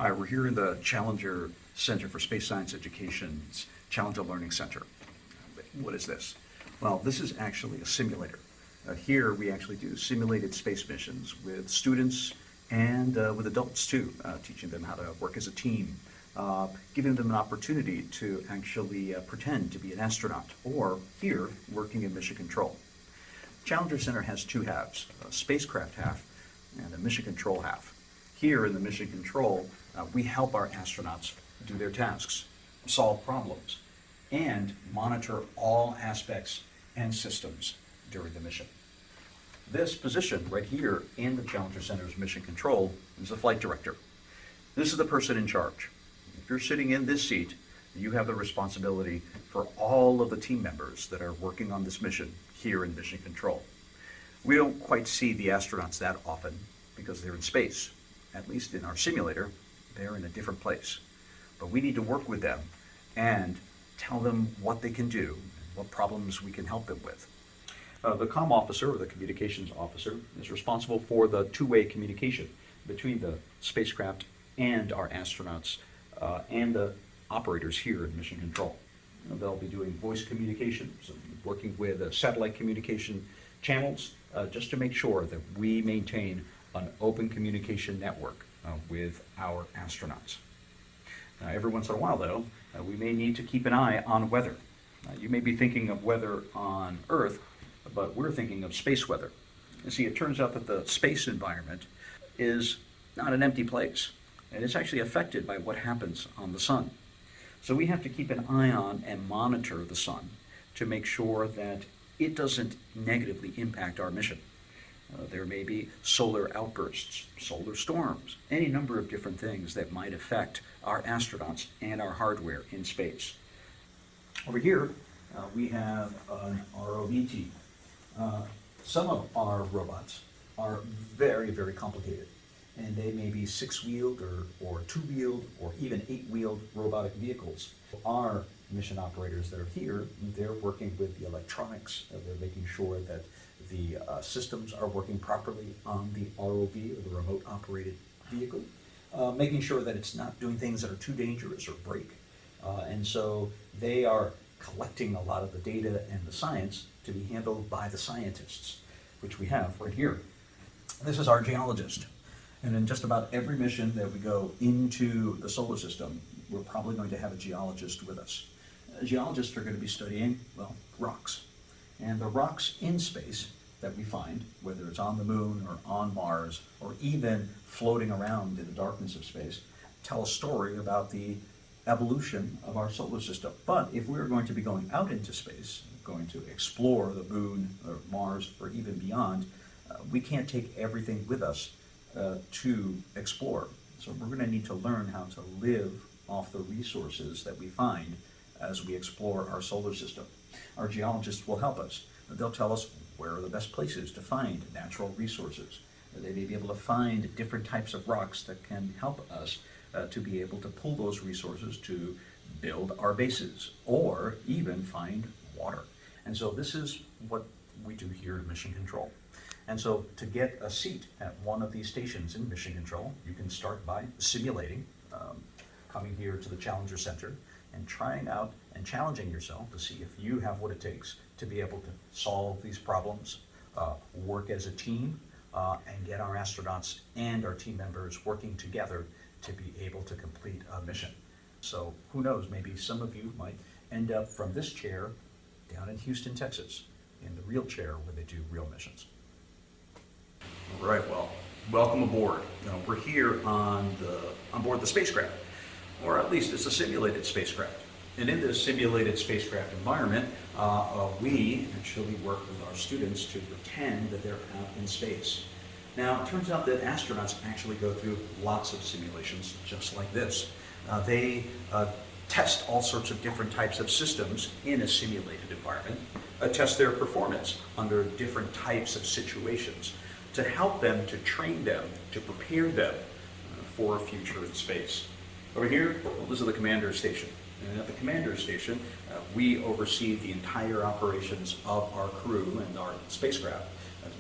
Hi, we're here in the Challenger Center for Space Science Education's Challenger Learning Center. What is this? Well, this is actually a simulator. Here we actually do simulated space missions with students and with adults too, teaching them how to work as a team, giving them an opportunity to actually pretend to be an astronaut, or here, working in mission control. Challenger Center has two halves, a spacecraft half and a mission control half. Here in the mission control, we help our astronauts do their tasks, solve problems, and monitor all aspects and systems during the mission. This position right here in the Challenger Center's mission control is the flight director. This is the person in charge. If you're sitting in this seat, you have the responsibility for all of the team members that are working on this mission here in mission control. We don't quite see the astronauts that often because they're in space. At least in our simulator, they're in a different place. But we need to work with them and tell them what they can do, what problems we can help them with. The comm officer, or the communications officer, is responsible for the two-way communication between the spacecraft and our astronauts and the operators here in mission control. They'll be doing voice communication, so working with satellite communication channels just to make sure that we maintain an open communication network with our astronauts. Every once in a while, though, we may need to keep an eye on weather. You may be thinking of weather on Earth, but we're thinking of space weather. You see, it turns out that the space environment is not an empty place, and it's actually affected by what happens on the sun. So we have to keep an eye on and monitor the sun to make sure that it doesn't negatively impact our mission. There may be solar outbursts, solar storms, any number of different things that might affect our astronauts and our hardware in space. Over here, we have an ROV team. Some of our robots are very, very complicated, and they may be six-wheeled or two-wheeled or even eight-wheeled robotic vehicles. Our mission operators that are here, they're working with the electronics. They're making sure that the systems are working properly on the ROV, or the remote operated vehicle, making sure that it's not doing things that are too dangerous or break. And so they are collecting a lot of the data and the science to be handled by the scientists, which we have right here. This is our geologist. And in just about every mission that we go into the solar system, we're probably going to have a geologist with us. Geologists are going to be studying, well, rocks. And the rocks in space that we find, whether it's on the moon or on Mars, or even floating around in the darkness of space, tell a story about the evolution of our solar system. But if we're going to be going out into space, going to explore the moon or Mars or even beyond, we can't take everything with us to explore. So we're going to need to learn how to live off the resources that we find as we explore our solar system. Our geologists will help us. They'll tell us where are the best places to find natural resources. They may be able to find different types of rocks that can help us to be able to pull those resources to build our bases or even find water. And so this is what we do here in Mission Control. And so to get a seat at one of these stations in Mission Control, you can start by simulating, coming here to the Challenger Center and trying out and challenging yourself to see if you have what it takes to be able to solve these problems, work as a team, and get our astronauts and our team members working together to be able to complete a mission. So who knows, maybe some of you might end up from this chair down in Houston, Texas, in the real chair where they do real missions. All right, well, welcome aboard. We're here on board the spacecraft, or at least it's a simulated spacecraft. And in this simulated spacecraft environment, we actually work with our students to pretend that they're out in space. Now, it turns out that astronauts actually go through lots of simulations just like this. They test all sorts of different types of systems in a simulated environment, test their performance under different types of situations to help them, to train them, to prepare them for a future in space. Over here, well, this is the commander station. And at the commander station, we oversee the entire operations of our crew and our spacecraft,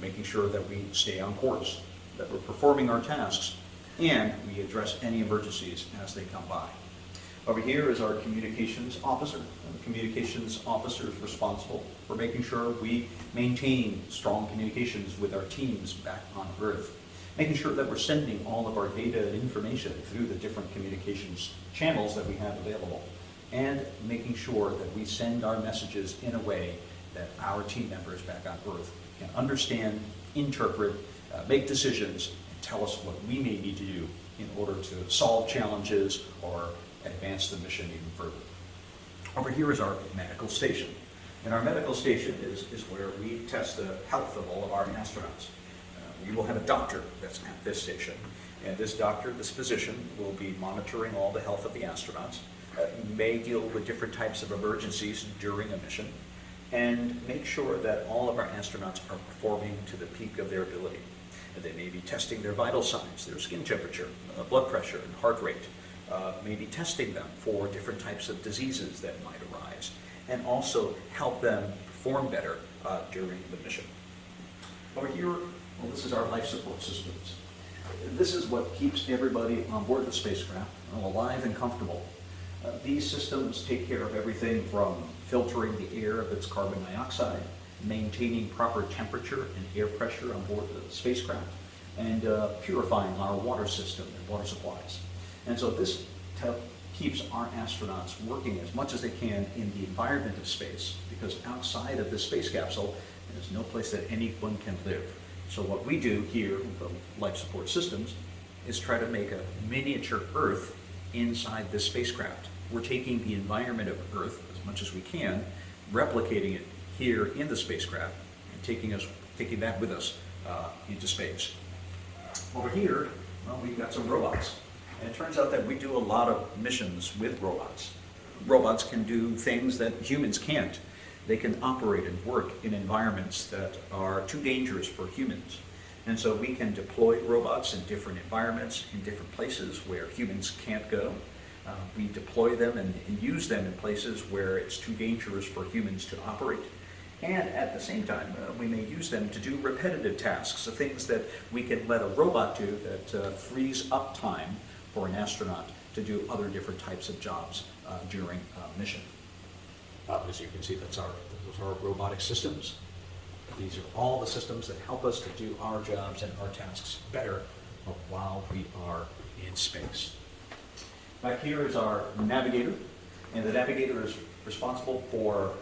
making sure that we stay on course, that we're performing our tasks and we address any emergencies as they come by. Over here is our communications officer. And the communications officer is responsible for making sure we maintain strong communications with our teams back on Earth, making sure that we're sending all of our data and information through the different communications channels that we have available, and making sure that we send our messages in a way that our team members back on Earth can understand, interpret, make decisions, and tell us what we may need to do in order to solve challenges or advance the mission even further. Over here is our medical station. And our medical station is where we test the health of all of our astronauts. We will have a doctor that's at this station, and this doctor, this physician, will be monitoring all the health of the astronauts, may deal with different types of emergencies during a mission, and make sure that all of our astronauts are performing to the peak of their ability. And they may be testing their vital signs, their skin temperature, blood pressure, and heart rate, maybe testing them for different types of diseases that might arise, and also help them perform better during the mission. Over here, well, this is our life support systems. This is what keeps everybody on board the spacecraft alive and comfortable. These systems take care of everything from filtering the air of its carbon dioxide, maintaining proper temperature and air pressure on board the spacecraft, and purifying our water system and water supplies. And so this keeps our astronauts working as much as they can in the environment of space, because outside of the space capsule, there's no place that anyone can live. So what we do here with the life support systems is try to make a miniature Earth inside this spacecraft. We're taking the environment of Earth as much as we can, replicating it here in the spacecraft, and taking that with us into space. Over here, well, we've got some robots. And it turns out that we do a lot of missions with robots. Robots can do things that humans can't. They can operate and work in environments that are too dangerous for humans. And so we can deploy robots in different environments, in different places where humans can't go. We deploy them and use them in places where it's too dangerous for humans to operate. And at the same time, we may use them to do repetitive tasks, the things that we can let a robot do that frees up time for an astronaut to do other different types of jobs during a mission. As you can see, those are our robotic systems. These are all the systems that help us to do our jobs and our tasks better while we are in space. Back here is our navigator, and the navigator is responsible for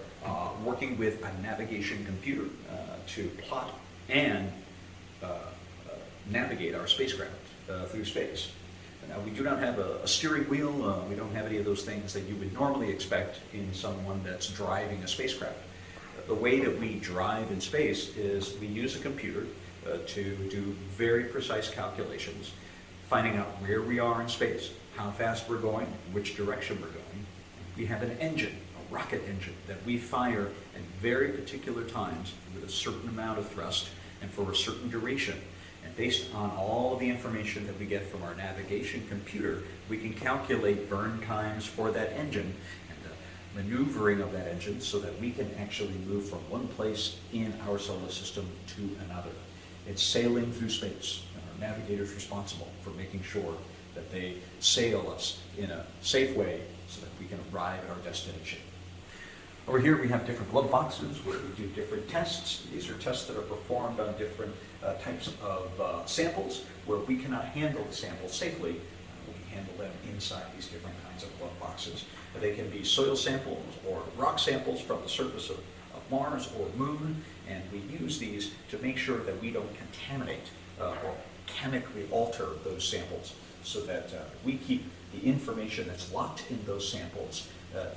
working with a navigation computer to plot and navigate our spacecraft through space. Now, we do not have a steering wheel. We don't have any of those things that you would normally expect in someone that's driving a spacecraft. The way that we drive in space is we use a computer to do very precise calculations, finding out where we are in space, how fast we're going, which direction we're going. We have an engine, a rocket engine, that we fire at very particular times with a certain amount of thrust and for a certain duration. And based on all of the information that we get from our navigation computer, we can calculate burn times for that engine and the maneuvering of that engine so that we can actually move from one place in our solar system to another. It's sailing through space, and our navigator is responsible for making sure that they sail us in a safe way so that we can arrive at our destination. Over here we have different glove boxes where we do different tests. These are tests that are performed on different types of samples where we cannot handle the samples safely. We handle them inside these different kinds of glove boxes. They can be soil samples or rock samples from the surface of Mars or Moon, and we use these to make sure that we don't contaminate or chemically alter those samples so that we keep the information that's locked in those samples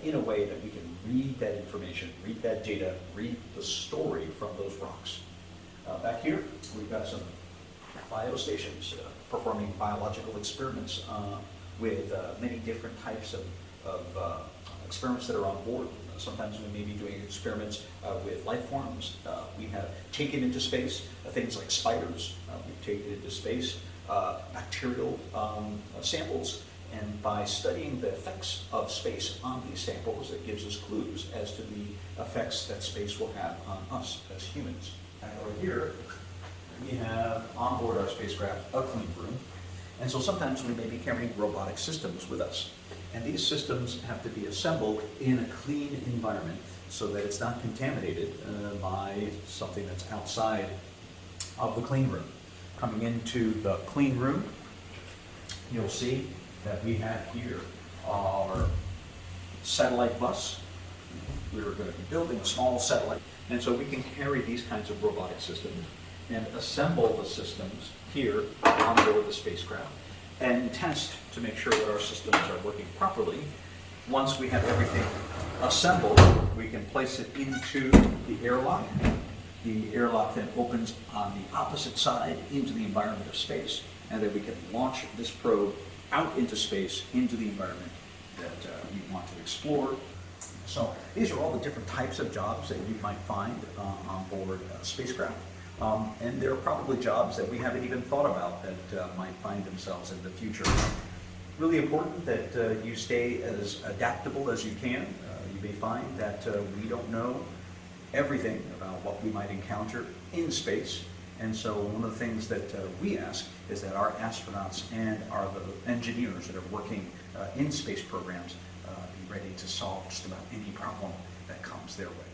in a way that we can read that information, read that data, read the story from those rocks. Back here, we've got some biostations performing biological experiments with many different types of experiments that are on board. Sometimes we may be doing experiments with life forms. We have taken into space things like spiders. We've taken into space bacterial samples. And by studying the effects of space on these samples, it gives us clues as to the effects that space will have on us as humans. And over here, we have on board our spacecraft a clean room. And so sometimes we may be carrying robotic systems with us. And these systems have to be assembled in a clean environment so that it's not contaminated by something that's outside of the clean room. Coming into the clean room, you'll see that we have here our satellite bus. We're going to be building a small satellite. And so we can carry these kinds of robotic systems and assemble the systems here on board the spacecraft and test to make sure that our systems are working properly. Once we have everything assembled, we can place it into the airlock. The airlock then opens on the opposite side into the environment of space, and then we can launch this probe out into space, into the environment that we want to explore. So these are all the different types of jobs that you might find on board a spacecraft. And there are probably jobs that we haven't even thought about that might find themselves in the future. Really important that you stay as adaptable as you can. You may find that we don't know everything about what we might encounter in space. And so one of the things that we ask is that our astronauts and the engineers that are working in space programs be ready to solve just about any problem that comes their way.